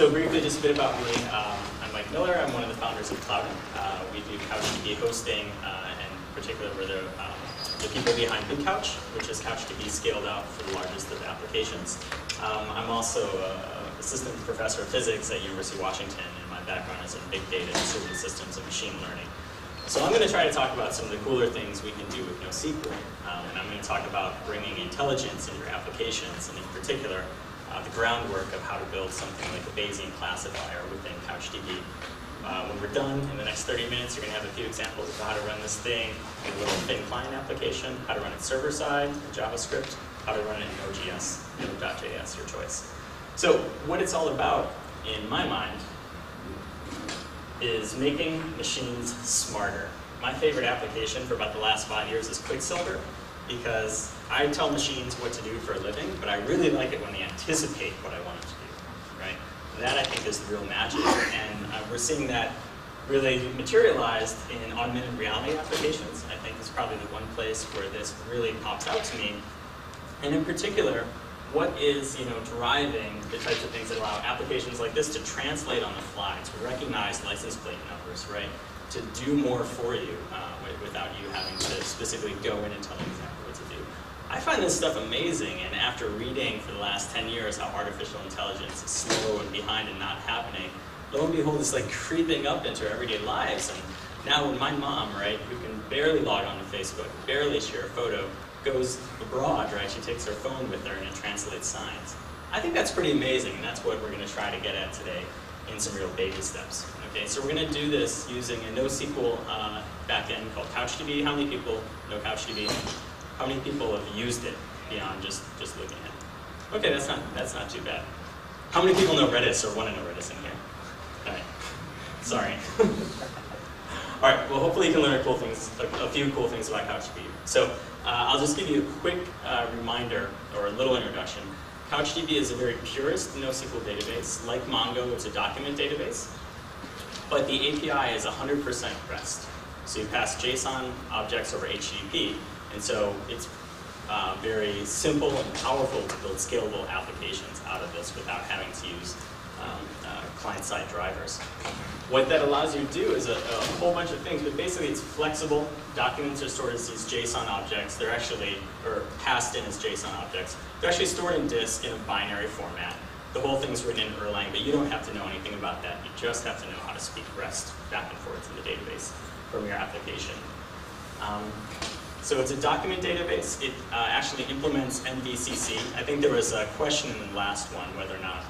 So briefly, just a bit about me. I'm Mike Miller. I'm one of the founders of Cloudant. We do CouchDB hosting, and in particular, we're the people behind BigCouch, which is CouchDB scaled out for the largest of applications. I'm also an assistant professor of physics at University of Washington, and my background is in big data, distributed systems, and machine learning. So I'm going to try to talk about some of the cooler things we can do with NoSQL, and I'm going to talk about bringing intelligence into your applications, and in particular, the groundwork of how to build something like a Bayesian classifier within CouchDB. When we're done, in the next 30 minutes, you're going to have a few examples of how to run this thing in a little thin client application, how to run it server-side in JavaScript, how to run it in Node.js, Node.js, your choice. So what it's all about, in my mind, is making machines smarter. My favorite application for about the last 5 years is Quicksilver, because I tell machines what to do for a living, but I really like it when they anticipate what I want them to do, right? That, I think, is the real magic, and we're seeing that really materialized in augmented reality applications. I think is probably the one place where this really pops out to me, and in particular, what is driving the types of things that allow applications like this to translate on the fly, to recognize license plate numbers, right? To do more for you without you having to specifically go in and tell them exactly what to do. I find this stuff amazing, and after reading for the last 10 years how artificial intelligence is slow and behind and not happening, lo and behold, it's like creeping up into our everyday lives. And now when my mom, right, who can barely log on to Facebook, barely share a photo, goes abroad, right, she takes her phone with her and it translates signs. I think that's pretty amazing, and that's what we're going to try to get at today in some real baby steps. Okay, so we're going to do this using a NoSQL backend called CouchDB. How many people know CouchDB? How many people have used it beyond just looking at it? Okay, that's not too bad. How many people know Redis or want to know Redis in here? All right, sorry. All right, well, hopefully you can learn a few cool things about CouchDB. So I'll just give you a quick reminder or a little introduction. CouchDB is a very purist NoSQL database. Like Mongo, it's a document database. But the API is 100% REST. So you pass JSON objects over HTTP, and so it's very simple and powerful to build scalable applications out of this without having to use client-side drivers. What that allows you to do is a whole bunch of things, but basically it's flexible. Documents are stored as these JSON objects. They're actually, or passed in as JSON objects. They're actually stored in disk in a binary format. The whole thing's written in Erlang, but you don't have to know anything about that. You just have to know how to speak REST back and forth in the database from your application. So it's a document database. It actually implements MVCC. I think there was a question in the last one whether or not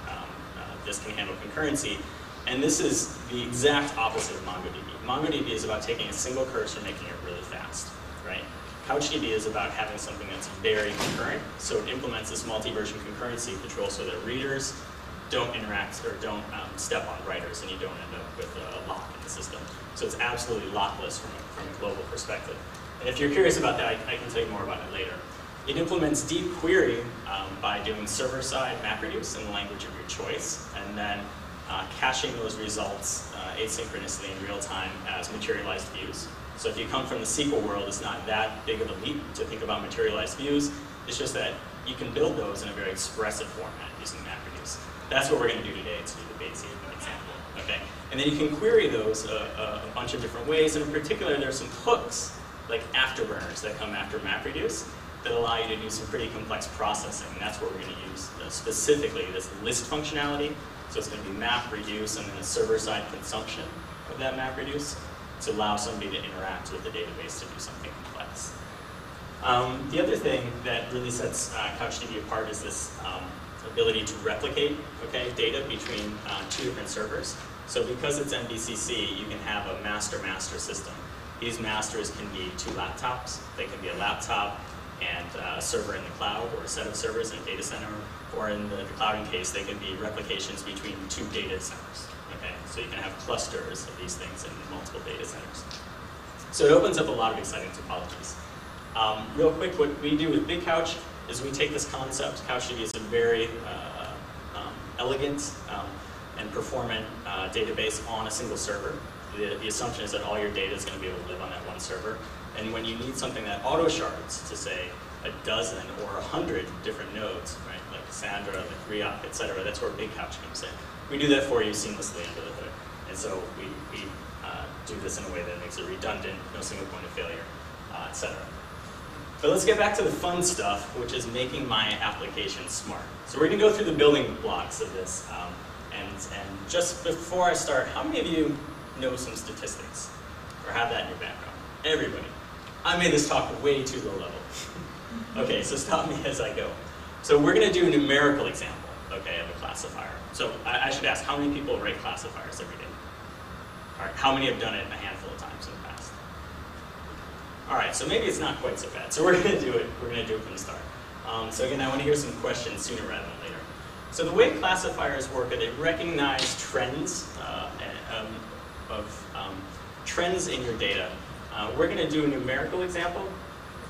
this can handle concurrency. And this is the exact opposite of MongoDB. MongoDB is about taking a single cursor and making it really fast, right? CouchDB is about having something that's very concurrent, so it implements this multi-version concurrency control so that readers don't interact or don't step on writers, and you don't end up with a lock in the system. So it's absolutely lockless from a global perspective. And if you're curious about that, I can tell you more about it later. It implements deep query by doing server-side MapReduce in the language of your choice, and then caching those results asynchronously in real time as materialized views. So if you come from the SQL world, it's not that big of a leap to think about materialized views. It's just that you can build those in a very expressive format using MapReduce. That's what we're going to do today, to do the Bayesian example. Okay? And then you can query those a bunch of different ways, and in particular, there's some hooks, like afterburners, that come after MapReduce that allow you to do some pretty complex processing. And that's what we're going to use specifically, this list functionality. So it's going to be MapReduce and then a server-side consumption of that MapReduce to allow somebody to interact with the database to do something complex. The other thing that really sets CouchDB apart is this ability to replicate data between two different servers. So because it's MVCC, you can have a master-master system. These masters can be two laptops. They can be a laptop and a server in the cloud, or a set of servers in a data center, or in the Cloudant case, they can be replications between two data centers. Okay, so you can have clusters of these things in multiple data centers. So it opens up a lot of exciting topologies. Real quick, what we do with BigCouch is we take this concept. CouchDB is a very elegant and performant database on a single server. The assumption is that all your data is going to be able to live on that one server. And when you need something that auto-shards to, say, a dozen or 100 different nodes, right, like Cassandra, like Riak, et cetera, that's where BigCouch comes in. we do that for you seamlessly under the hood. And so we do this in a way that makes it redundant, no single point of failure, etc. But let's get back to the fun stuff, which is making my application smart. So we're going to go through the building blocks of this. And just before I start, how many of you know some statistics or have that in your background? Everybody. I made this talk way too low level. Okay, so stop me as I go. So we're going to do a numerical example, okay, of a classifier. So I should ask, how many people write classifiers every day? All right, how many have done it a handful of times in the past? All right, so maybe it's not quite so bad. So we're going to do it. We're going to do it from the start. So again, I want to hear some questions sooner rather than later. So the way classifiers work are they recognize trends trends in your data. We're going to do a numerical example.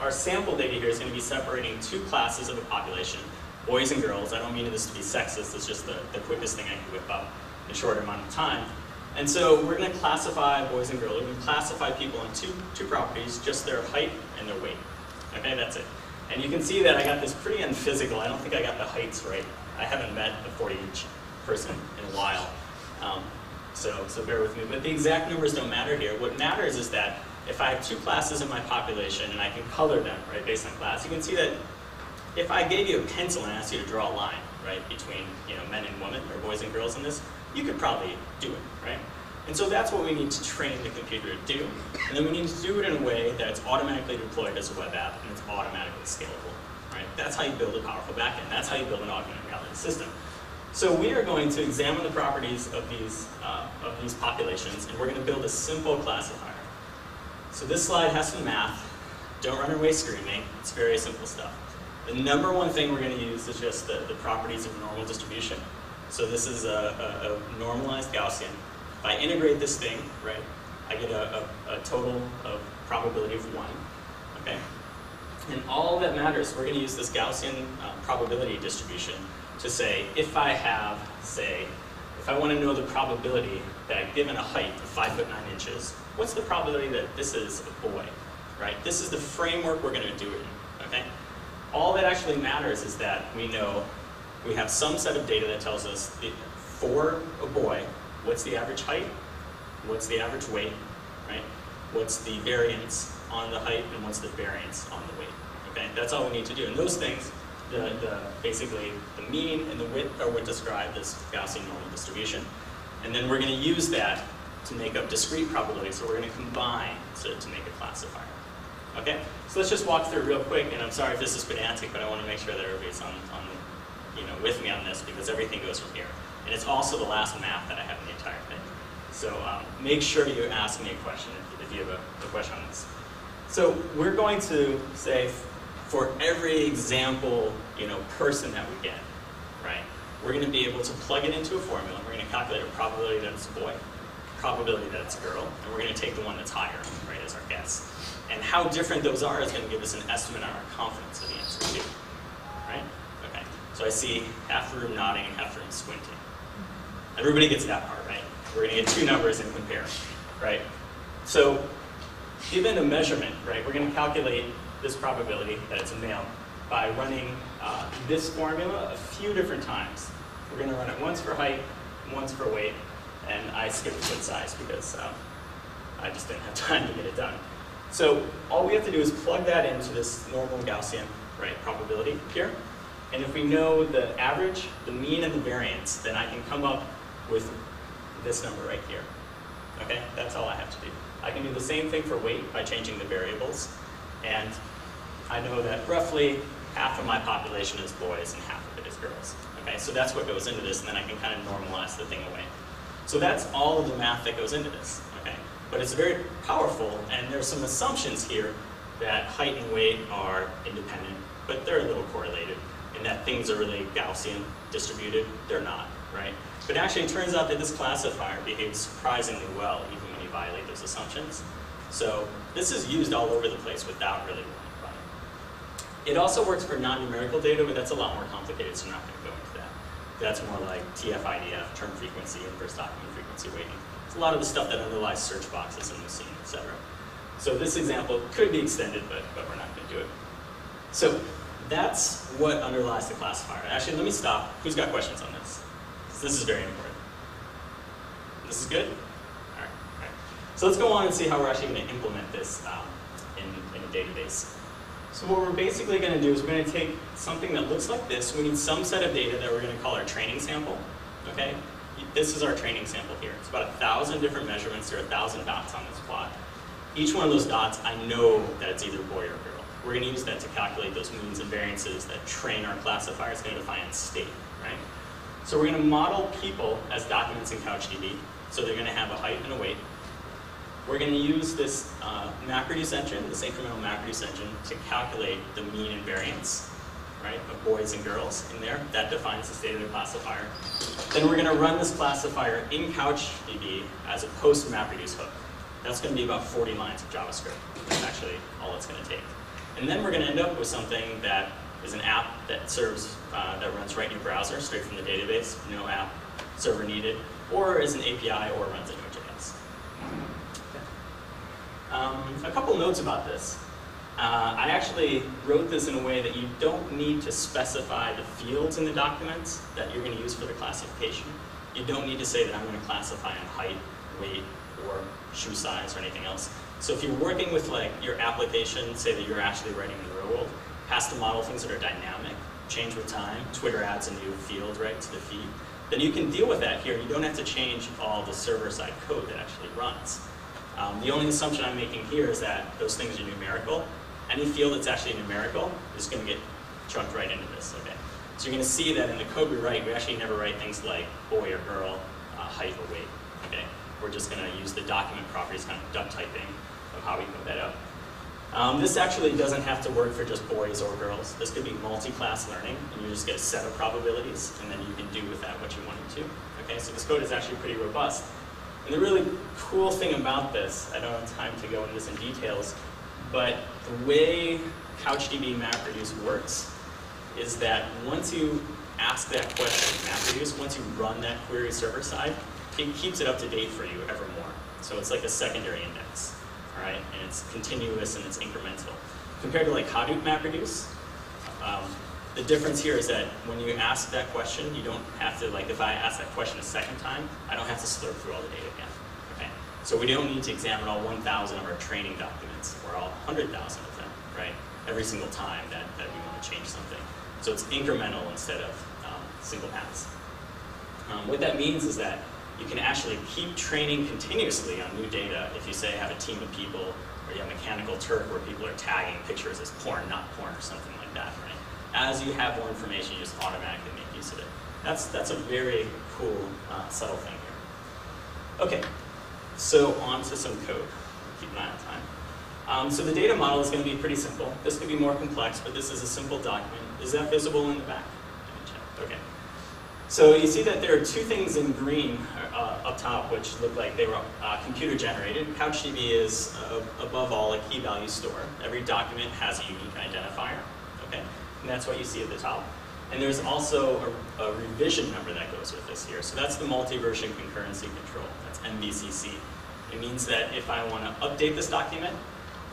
Our sample data here is going to be separating two classes of the population, boys and girls. I don't mean this to be sexist, it's just the quickest thing I can whip up in a short amount of time. And so we're going to classify boys and girls. We're going to classify people in two properties, just their height and their weight. Okay, that's it. And you can see that I got this pretty unphysical. I don't think I got the heights right. I haven't met a 40-inch person in a while. So bear with me. But the exact numbers don't matter here. What matters is that if I have two classes in my population and I can color them, right, based on class, you can see that if I gave you a pencil and asked you to draw a line, right, between men and women or boys and girls in this, you could probably do it, right? And so that's what we need to train the computer to do. And then we need to do it in a way that it's automatically deployed as a web app and it's automatically scalable, right? That's how you build a powerful backend. That's how you build an augmented reality system. So we are going to examine the properties of these populations, and we're going to build a simple classifier. So this slide has some math. Don't run away screaming. It's very simple stuff. The number one thing we're going to use is just the properties of normal distribution. So this is a normalized Gaussian. If I integrate this thing, right, I get a total of probability of 1, okay? And all that matters, we're going to use this Gaussian probability distribution to say, if I have, say, if I want to know the probability that given a height of 5'9" what's the probability that this is a boy, right? This is the framework we're going to do it in, okay? All that actually matters is that we know we have some set of data that tells us for a boy, what's the average height, what's the average weight, right? What's the variance on the height, and what's the variance on the weight, okay? That's all we need to do. And those things, basically the mean and the width are what describe this Gaussian normal distribution. And then we're going to use that to make up discrete probabilities, so we're going to combine to make a classifier. Okay? So let's just walk through real quick, and I'm sorry if this is pedantic, but I want to make sure that everybody's with me on this, because everything goes from here. And it's also the last math that I have in the entire thing. So make sure you ask me a question if you have a question on this. So we're going to say, for every example, person that we get, right? We're going to be able to plug it into a formula. We're going to calculate a probability that it's a boy, probability that it's a girl, and we're going to take the one that's higher, right, as our guess. And how different those are is going to give us an estimate on our confidence in the answer too, right? Okay. So I see half the room nodding and half the room squinting. Everybody gets that part, right? We're going to get two numbers and compare, right? So given a measurement, right, we're going to calculate this probability that it's a male by running this formula a few different times. We're going to run it once for height, once for weight, and I skipped foot size because I just didn't have time to get it done. So all we have to do is plug that into this normal Gaussian, right, probability here. And if we know the average, the mean, and the variance, then I can come up with this number right here. Okay, that's all I have to do. I can do the same thing for weight by changing the variables. And I know that roughly half of my population is boys and half of it is girls. Okay, so that's what goes into this, and then I can kind of normalize the thing away. So that's all of the math that goes into this. Okay, but it's very powerful, and there's some assumptions here that height and weight are independent, but they're a little correlated, and that things are really Gaussian distributed. They're not, right? But actually, it turns out that this classifier behaves surprisingly well, even when you violate those assumptions. So this is used all over the place without really worrying about it. It also works for non-numerical data, but that's a lot more complicated, so I'm not going to go into that. That's more like TF-IDF, term frequency, inverse document frequency weighting. It's a lot of the stuff that underlies search boxes in Lucene, etc. So this example could be extended, but we're not going to do it. So that's what underlies the classifier. Actually, let me stop. Who's got questions on this? This is very important. This is good? All right. So let's go on and see how we're actually going to implement this in a database. So what we're basically going to do is we're going to take something that looks like this. We need some set of data that we're going to call our training sample. Okay? This is our training sample here. It's about 1,000 different measurements. There are 1,000 dots on this plot. Each one of those dots, I know that it's either boy or girl. We're going to use that to calculate those means and variances that train our classifier is going to define state, right? So we're going to model people as documents in CouchDB. So they're going to have a height and a weight. We're going to use this MapReduce engine, this incremental MapReduce engine, to calculate the mean and variance, right, of boys and girls in there. That defines the state of the classifier. Then we're going to run this classifier in CouchDB as a post-MapReduce hook. That's going to be about 40 lines of JavaScript. That's actually all it's going to take. And then we're going to end up with something that is an app that serves, that runs right in your browser, straight from the database, no app server needed, or is an API, or runs in Node.js. A couple notes about this. I actually wrote this in a way that you don't need to specify the fields in the documents that you're going to use for the classification. You don't need to say that I'm going to classify on height, weight, or shoe size, or anything else. So if you're working with like your application, say that you're actually writing in the real world, has to model things that are dynamic, change with time, Twitter adds a new field, right, to the feed, then you can deal with that here. You don't have to change all the server-side code that actually runs. The only assumption I'm making here is that those things are numerical. Any field that's actually numerical is going to get chunked right into this, okay? So you're going to see that in the code we write, we actually never write things like boy or girl, height or weight, okay? We're just going to use the document properties, kind of duck typing of how we put that up. This actually doesn't have to work for just boys or girls. This could be multi-class learning, and you just get a set of probabilities, and then you can do with that what you want to. Okay, so this code is actually pretty robust. And the really cool thing about this, I don't have time to go into this in details, but the way CouchDB MapReduce works is that once you ask that question in MapReduce, once you run that query server side, it keeps it up to date for you ever more. So it's like a secondary index, all right? And it's continuous and it's incremental. Compared to like Hadoop MapReduce, the difference here is that when you ask that question, you don't have to, like if I ask that question a second time, I don't have to slurp through all the data again, okay? So we don't need to examine all 1,000 of our training documents, or all 100,000 of them, right? Every single time that we want to change something. So it's incremental instead of single pass. What that means is that you can actually keep training continuously on new data if you say have a team of people, or you have Mechanical Turk where people are tagging pictures as porn, not porn, or something like that, right? As you have more information, you just automatically make use of it. That's a very cool, subtle thing here. Okay, so on to some code. Keep an eye on time. So the data model is going to be pretty simple. This could be more complex, but this is a simple document. Is that visible in the back? Let me check. Okay. So you see that there are two things in green up top, which look like they were computer generated. CouchDB is, above all, a key value store. Every document has a unique identifier. Okay. And that's what you see at the top. And there's also a revision number that goes with this here. So that's the multi-version concurrency control. That's MVCC. It means that if I want to update this document,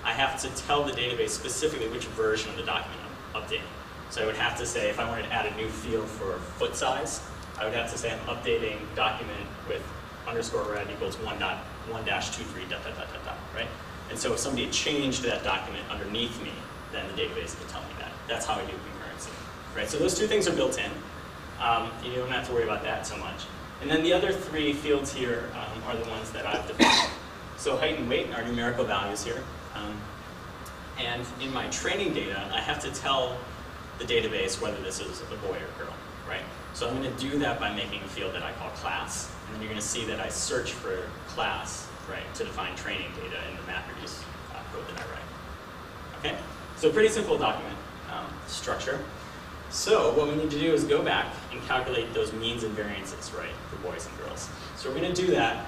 I have to tell the database specifically which version of the document I'm updating. So I would have to say, if I wanted to add a new field for foot size, I would have to say I'm updating document with _red equals 1.1-23, right? And so if somebody changed that document underneath me, then the database will tell me that. That's how I do concurrency, right? So those two things are built in. You don't have to worry about that so much. And then the other three fields here are the ones that I've defined. So height and weight are numerical values here. And in my training data, I have to tell the database whether this is a boy or girl, right? So I'm going to do that by making a field that I call class. And then you're going to see that I search for class, right, to define training data in the MapReduce code that I write. Okay? So pretty simple document structure. So what we need to do is go back and calculate those means and variances, right, for boys and girls. So we're going to do that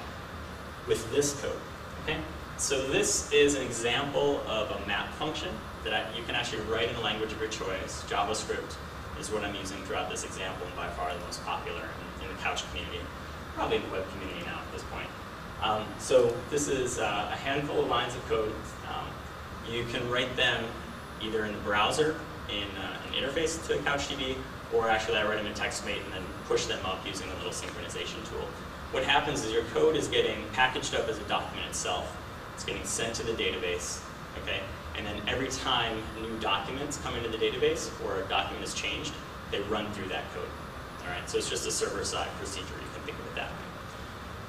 with this code, okay? So this is an example of a map function that you can actually write in a language of your choice. JavaScript is what I'm using throughout this example, and by far the most popular in the Couch community, probably in the web community now at this point. So this is a handful of lines of code. You can write them either in the browser, in an interface to CouchDB, or actually I write them in TextMate and then push them up using a little synchronization tool. what happens is your code is getting packaged up as a document itself. It's getting sent to the database, okay? And then every time new documents come into the database or a document is changed, they run through that code. All right, so it's just a server-side procedure. You can think of it that way.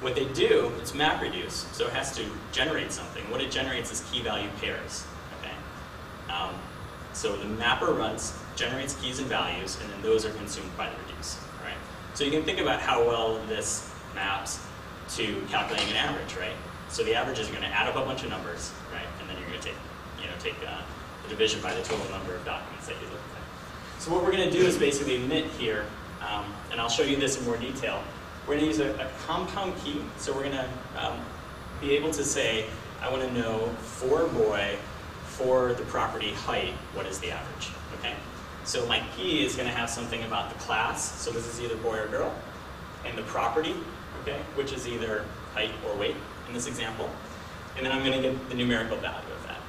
What they do, it's map reduce, so it has to generate something. What it generates is key value pairs, okay? So the mapper generates keys and values, and then those are consumed by the reduce, all right? So you can think about how well this maps to calculating an average, right? So the average is going to add up a bunch of numbers, right? And then you're going to take the division by the total number of documents that you look at. So what we're going to do is basically emit here, and I'll show you this in more detail. We're going to use a compound key. So we're going to be able to say, I want to know for boy, for the property height, what is the average, okay? So my key is going to have something about the class. So this is either boy or girl. And the property, okay, which is either height or weight in this example. And then I'm going to get the numerical value of that.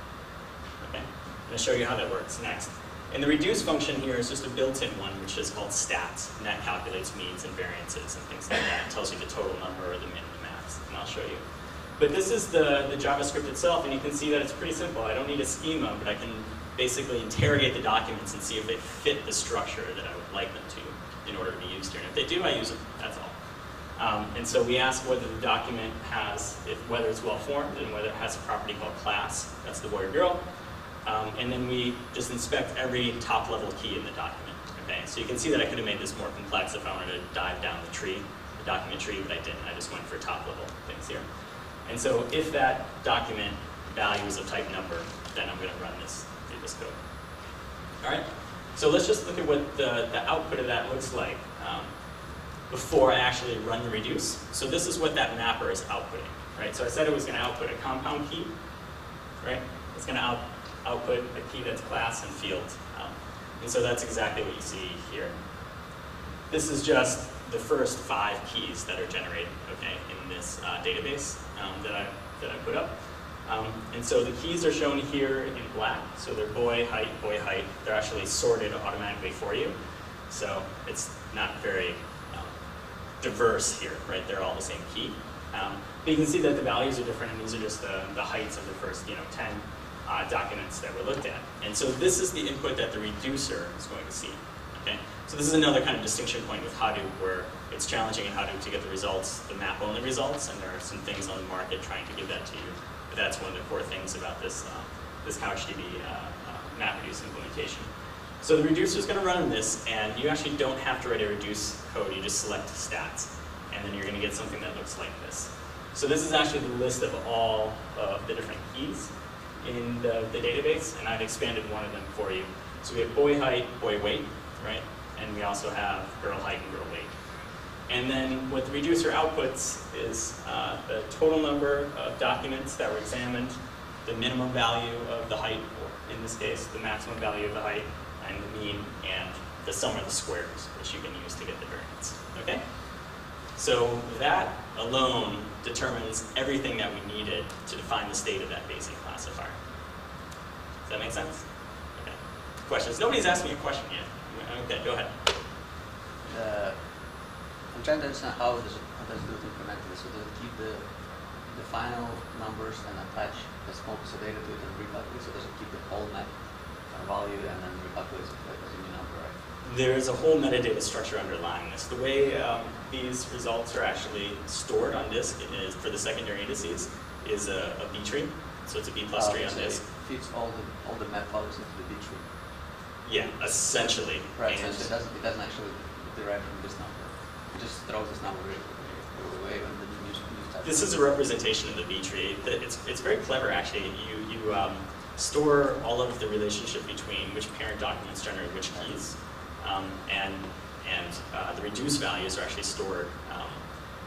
Okay? I'm going to show you how that works next. And the reduce function here is just a built-in one, which is called stats. And that calculates means and variances and things like that. It tells you the total number or the min and the max. And I'll show you. But this is the JavaScript itself, and you can see that it's pretty simple. I don't need a schema, but I can basically interrogate the documents and see if they fit the structure that I would like them to in order to be used here. And if they do, I use them. That's all. And so we ask whether the document has, whether it's well-formed and whether it has a property called class. That's the boy or girl. And then we just inspect every top-level key in the document. Okay, so you can see that I could have made this more complex if I wanted to dive down the tree, the document tree, but I didn't. I just went for top-level things here. And so if that document value is of type number, then I'm going to run this through this code. All right. So let's just look at what the output of that looks like before I actually run the reduce. So this is what that mapper is outputting, right? So I said it was going to output a compound key, right? It's going to output a key that's class and field. And so that's exactly what you see here. This is just the first 5 keys that are generated, okay, in this database that I put up. And so the keys are shown here in black. So they're boy, height, boy, height. They're actually sorted automatically for you. So it's not very diverse here, right? They're all the same key. But you can see that the values are different, and these are just the heights of the first 10 documents that were looked at. And so this is the input that the reducer is going to see. Okay? So this is another kind of distinction point with Hadoop where it's challenging in Hadoop to get the results, the map-only results, and there are some things on the market trying to give that to you. But that's one of the core things about this, this CouchDB MapReduce implementation. So the reducer is going to run in this, and you actually don't have to write a reduce code. You just select stats, and then you're going to get something that looks like this. So this is actually the list of all of the different keys in the database, and I've expanded one of them for you. So we have boy height, boy weight, right? And we also have girl height and girl weight. And then what the reducer outputs is the total number of documents that were examined, the minimum value of the height, or in this case, the maximum value of the height, and the mean, and the sum of the squares, which you can use to get the variance. Okay? So that alone determines everything that we needed to define the state of that basic classifier. Does that make sense? Okay. Questions? Nobody's asked me a question yet. Okay, go ahead. I'm trying to understand how does it implement this? So does it keep the final numbers and attach a small piece of data to it and recalculate? So does it keep the whole map value and then recalculates it as a new number, right? There's a whole metadata structure underlying this. The way these results are actually stored on disk is, for the secondary indices, is a B tree. So it's a B plus tree on disk. It feeds all the map values into the B tree. Yeah, essentially. Right, so it doesn't actually derive from this number. It just throws this number away when the new type. This is a representation of the B tree. It's very clever, actually. You store all of the relationship between which parent documents generate which keys, and the reduce values are actually stored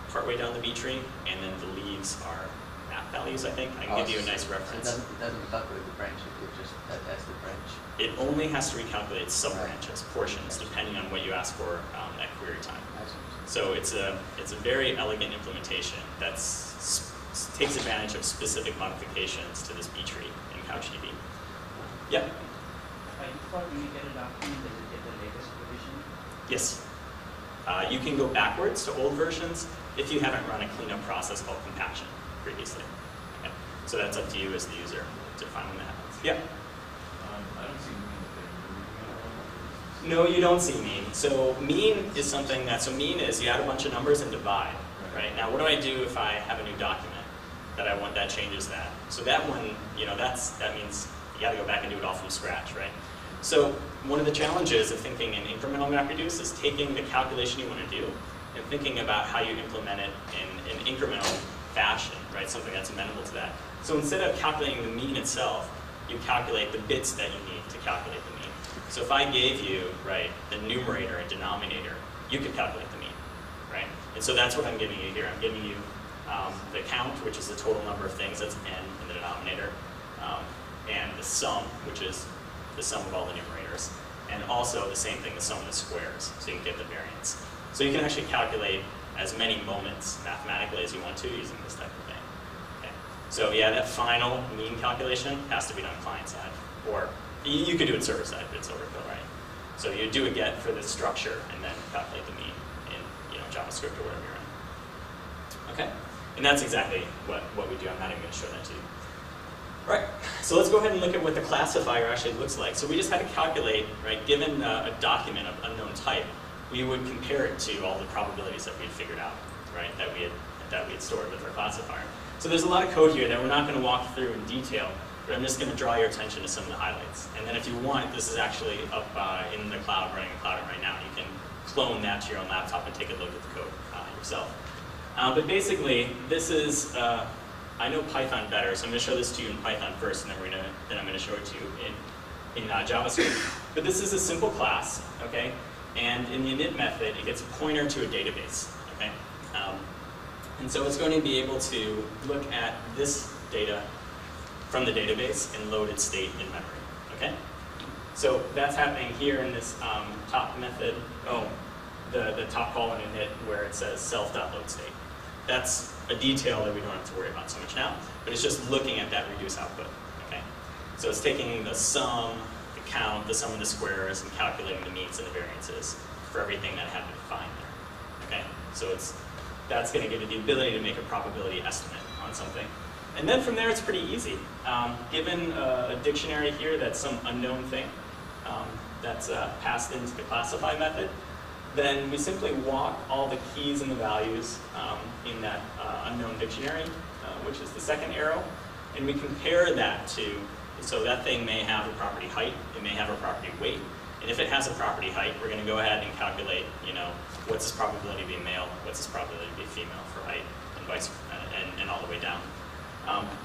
partway down the B tree, and then the leaves are map values, I think. I can give you a nice reference. So it doesn't calculate the branch, it just adds the branch. It only has to recalculate sub-branches, portions, depending on what you ask for at query time. So it's a very elegant implementation that takes advantage of specific modifications to this B tree in CouchDB. Yeah? By default, when you get a document, does it get the latest revision? Yes. You can go backwards to old versions if you haven't run a cleanup process called compaction previously. Okay? So that's up to you as the user to find when that happens. Yeah? I don't see mean. No, you don't see mean. So mean is something that, so mean is you add a bunch of numbers and divide, right? Now what do I do if I have a new document that I want that changes that? So that one, you know, that means you got to go back and do it all from scratch, right? So one of the challenges of thinking in incremental MapReduce is taking the calculation you want to do and thinking about how you implement it in an incremental fashion, right? Something that's amenable to that. So instead of calculating the mean itself, you calculate the bits that you need to calculate the mean. So if I gave you, right, the numerator and denominator, you could calculate the mean, right? And so that's what I'm giving you here. I'm giving you the count, which is the total number of things, that's n in the denominator, and the sum, which is the sum of all the numerators, and also the same thing, the sum of the squares, so you can get the variance. So you can actually calculate as many moments mathematically as you want to using this type of thing. Okay. So yeah, that final mean calculation has to be done client side, or you could do it server side, but it's overkill, right? So you do a get for the structure and then calculate the mean in, you know, JavaScript or whatever you're in. Okay, and that's exactly what we do. I'm not even going to show that to you. Right, so let's go ahead and look at what the classifier actually looks like. So we just had to calculate, right, given a document of unknown type, we would compare it to all the probabilities that we had figured out, right, that we had stored with our classifier. So there's a lot of code here that we're not going to walk through in detail, but I'm just going to draw your attention to some of the highlights. And then if you want, this is actually up in the cloud, running in Cloudant right now. You can clone that to your own laptop and take a look at the code yourself. But basically, this is, I know Python better, so I'm going to show this to you in Python first, and then I'm going to show it to you in JavaScript. But this is a simple class, okay? And in the init method, it gets a pointer to a database, okay? And so it's going to be able to look at this data from the database and load its state in memory, okay? So that's happening here in this top method, the top column init where it says self.loadState. That's a detail that we don't have to worry about so much now, but it's just looking at that reduce output, okay? So it's taking the sum, the count, the sum of the squares, and calculating the means and the variances for everything that had been defined there, okay? So that's going to give you the ability to make a probability estimate on something. And then from there, it's pretty easy. Given a dictionary here that's some unknown thing that's passed into the classify method, then we simply walk all the keys and the values in that unknown dictionary, which is the second arrow, and we compare that to, so that thing may have a property height, it may have a property weight, and if it has a property height, we're going to go ahead and calculate, you know, what's its probability to be male, what's its probability to be female for height, and vice, and all the way down.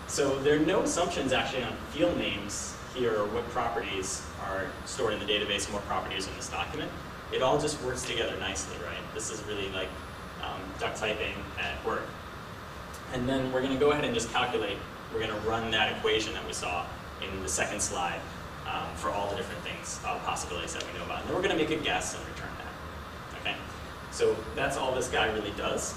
So there are no assumptions actually on field names here, or what properties are stored in the database and what properties are in this document. It all just works together nicely, right? This is really like duck typing at work. And then we're going to go ahead and just calculate, we're going to run that equation that we saw in the second slide for all the different things, possibilities that we know about. And then we're going to make a guess and return that, okay? So that's all this guy really does.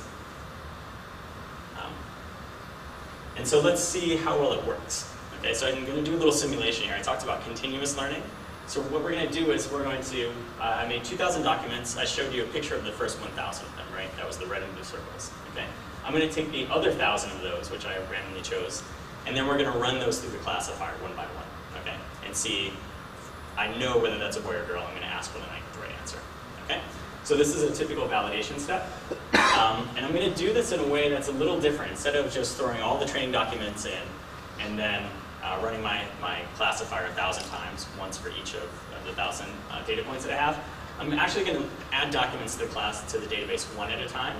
And so let's see how well it works. Okay, so I'm going to do a little simulation here. I talked about continuous learning. So what we're going to do is we're going to, I made 2,000 documents. I showed you a picture of the first 1,000 of them, right? That was the red and blue circles, okay? I'm going to take the other 1,000 of those, which I randomly chose, and then we're going to run those through the classifier one by one, okay? And see, I know whether that's a boy or girl. I'm going to ask whether I get the right answer, okay? So this is a typical validation step. And I'm going to do this in a way that's a little different. Instead of just throwing all the training documents in and then running my classifier 1,000 times, once for each of the 1,000 data points that I have, I'm actually going to add documents to the database one at a time,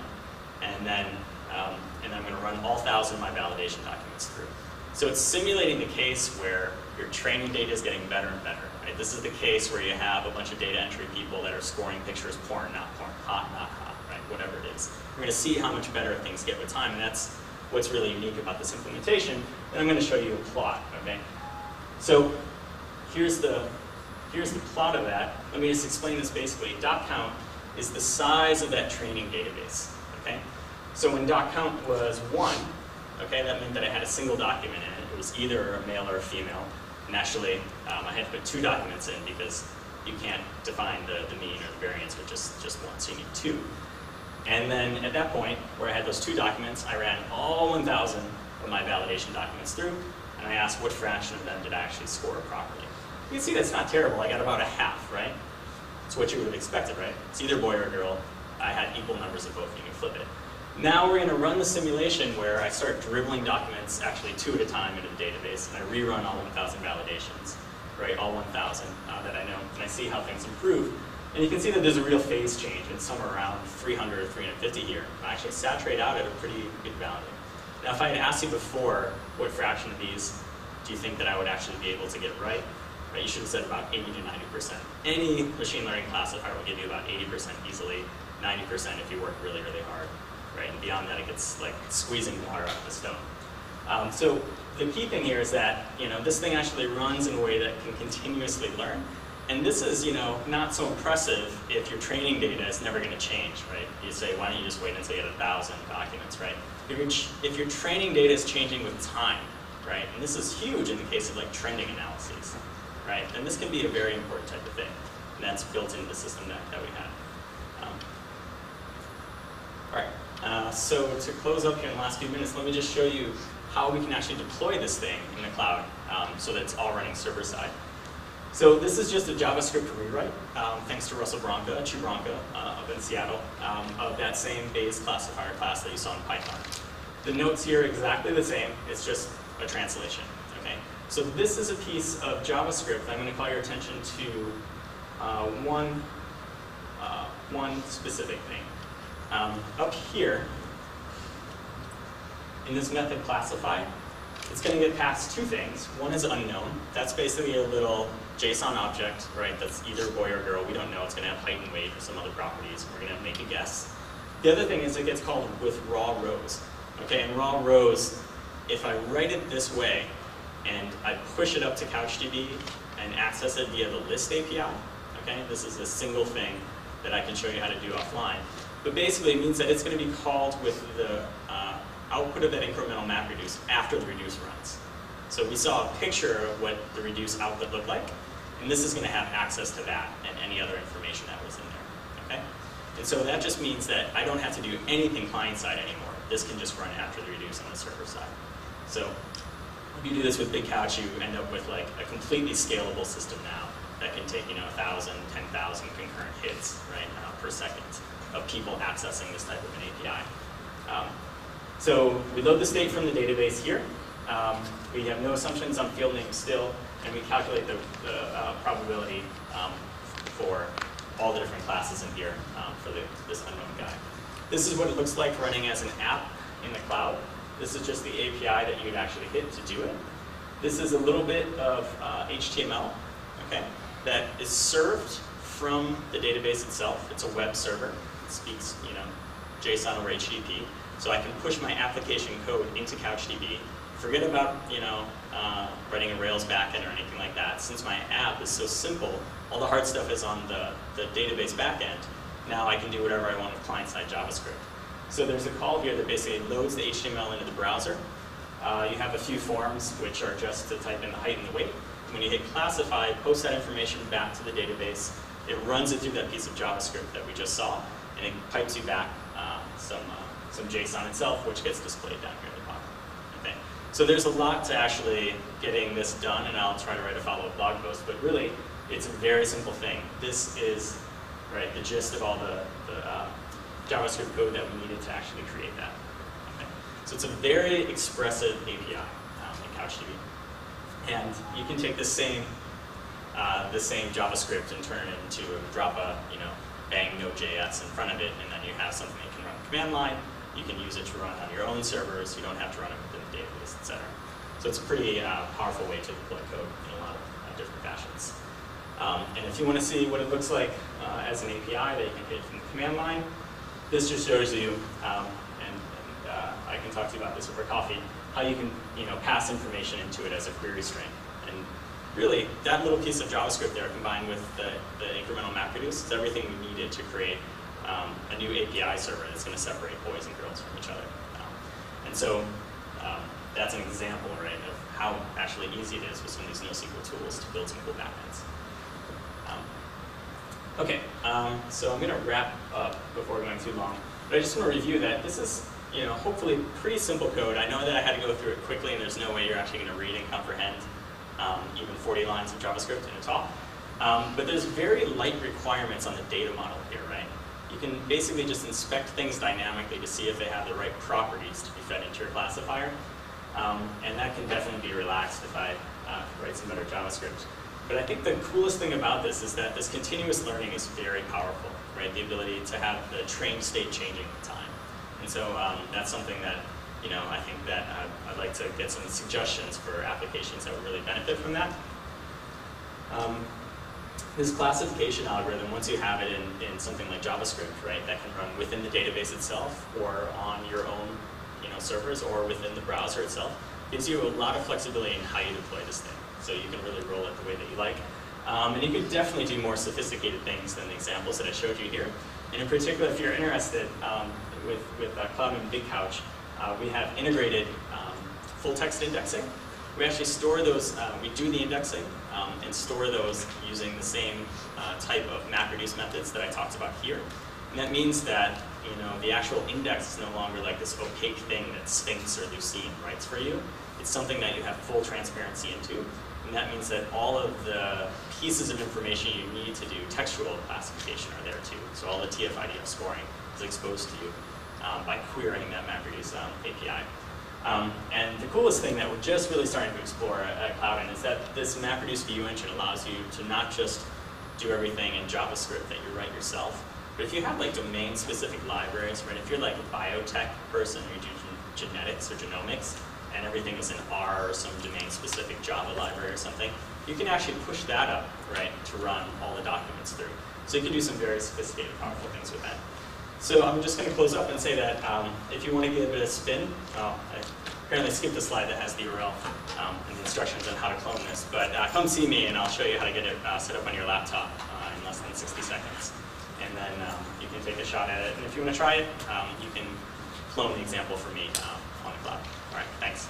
and then I'm going to run all 1,000 of my validation documents through. So it's simulating the case where your training data is getting better and better. Right? This is the case where you have a bunch of data entry people that are scoring pictures porn, not porn, hot, not hot, right? Whatever it is. We're going to see how much better things get with time, and that's what's really unique about this implementation. And I'm going to show you a plot, okay? So here's the plot of that. Let me just explain this basically. .count is the size of that training database, okay? So when .count was 1, okay, that meant that I had a single document in it. It was either a male or a female. And actually, I had to put 2 documents in because you can't define the mean or the variance with just one, so you need two. And then at that point, where I had those two documents, I ran all 1,000 of my validation documents through, and I asked what fraction of them did I actually score properly. You can see that's not terrible. I got about a half, right? It's what you would have expected, right? It's either boy or girl. I had equal numbers of both. You can flip it. Now we're going to run the simulation where I start dribbling documents actually two at a time into the database, and I rerun all 1,000 validations, right? All 1,000 that I know, and I see how things improve. And you can see that there's a real phase change. It's somewhere around 300 or 350 here. I actually saturate out at a pretty good value. Now, if I had asked you before what fraction of these do you think that I would actually be able to get right, you should have said about 80 to 90%. Any machine learning classifier will give you about 80% easily, 90% if you work really, really hard, right? And beyond that, it gets like squeezing water out of the stone. So the key thing here is that this thing actually runs in a way that can continuously learn. And this is not so impressive if your training data is never going to change, right? You say, why don't you just wait until you get 1,000 documents, right? If your training data is changing with time, right? And this is huge in the case of like trending analyses, right? And this can be a very important type of thing. And that's built into the system that we have. All right, so to close up here in the last few minutes, let me just show you how we can actually deploy this thing in the cloud so that it's all running server side. So this is just a JavaScript rewrite, thanks to Russell Chubranka up in Seattle, of that same base classifier class that you saw in Python. The notes here are exactly the same, it's just a translation, okay? So this is a piece of JavaScript. I'm going to call your attention to one specific thing. Up here, in this method classify, it's going to get past two things. One is unknown. That's basically a little JSON object, right? That's either boy or girl. We don't know. It's going to have height and weight or some other properties. We're going to make a guess. The other thing is it gets called with raw rows. Okay, and raw rows, if I write it this way and I push it up to CouchDB and access it via the list API, okay, this is a single thing that I can show you how to do offline. But basically it means that it's going to be called with the output of that incremental map reduce after the reduce runs. So we saw a picture of what the reduce output looked like, and this is going to have access to that and any other information that was in there, okay? And so that just means that I don't have to do anything client-side anymore. This can just run after the reduce on the server side. So if you do this with Big Couch, you end up with like a completely scalable system now that can take 1,000, 10,000 concurrent hits, right, per second of people accessing this type of an API. So we load the state from the database here. We have no assumptions on field names still, and we calculate the probability for all the different classes in here for this unknown guy. This is what it looks like running as an app in the cloud. This is just the API that you'd actually hit to do it. This is a little bit of HTML, okay, that is served from the database itself. It's a web server. It speaks, JSON over HTTP. So I can push my application code into CouchDB. Forget about, writing a Rails backend or anything like that. Since my app is so simple, all the hard stuff is on the database backend. Now I can do whatever I want with client-side JavaScript. So there's a call here that basically loads the HTML into the browser. You have a few forms, which are just to type in the height and the weight. When you hit classify, post that information back to the database. It runs it through that piece of JavaScript that we just saw, and it pipes you back some JSON itself, which gets displayed down here at the bottom. Okay. So there's a lot to actually getting this done, and I'll try to write a follow-up blog post, but really, it's a very simple thing. This is the gist of all the JavaScript code that we needed to actually create that. Okay. So it's a very expressive API in CouchDB. And you can take the same JavaScript and turn it into drop a bang Node.js in front of it, and then you have something that you can run the command line. You can use it to run on your own servers. You don't have to run it within the database, etc. So it's a pretty powerful way to deploy code in a lot of different fashions. And if you want to see what it looks like as an API that you can hit from the command line, this just shows you, and I can talk to you about this over coffee, how you can pass information into it as a query string. And really, that little piece of JavaScript there combined with the incremental MapReduce is everything we needed to create a new API server that's going to separate boys and girls from each other. And so that's an example, right, of how actually easy it is with some of these NoSQL tools to build some cool backends. Okay, so I'm going to wrap up before going too long, but I just want to review that this is, hopefully pretty simple code. I know that I had to go through it quickly, and there's no way you're actually going to read and comprehend even 40 lines of JavaScript in a talk. But there's very light requirements on the data model here, right? You can basically just inspect things dynamically to see if they have the right properties to be fed into your classifier. And that can definitely be relaxed if I write some better JavaScript. But I think the coolest thing about this is that this continuous learning is very powerful, right? The ability to have the trained state changing with time. And so that's something that, I think that I'd like to get some suggestions for applications that would really benefit from that. This classification algorithm, once you have it in something like JavaScript, right, that can run within the database itself or on your own servers or within the browser itself, gives you a lot of flexibility in how you deploy this thing. So you can really roll it the way that you like. And you could definitely do more sophisticated things than the examples that I showed you here. And in particular, if you're interested with Cloudant Big Couch, we have integrated full text indexing. We actually store those, we do the indexing and store those using the same type of MapReduce methods that I talked about here. And that means that the actual index is no longer like this opaque thing that Sphinx or Lucene writes for you. It's something that you have full transparency into. And that means that all of the pieces of information you need to do textual classification are there too. So all the TF-IDF scoring is exposed to you by querying that MapReduce API. And the coolest thing that we're just really starting to explore at Cloudant is that this MapReduce view engine allows you to not just do everything in JavaScript that you write yourself, but if you have like domain-specific libraries, right? If you're like a biotech person who do genetics or genomics, and everything is in R or some domain-specific Java library or something, you can actually push that up, right, to run all the documents through. So you can do some very sophisticated, powerful things with that. So I'm just going to close up and say that if you want to get a bit of spin, I apparently skipped the slide that has the URL and the instructions on how to clone this, but come see me and I'll show you how to get it set up on your laptop in less than 60 seconds. And then you can take a shot at it. And if you want to try it, you can clone the example for me on the cloud. All right, thanks.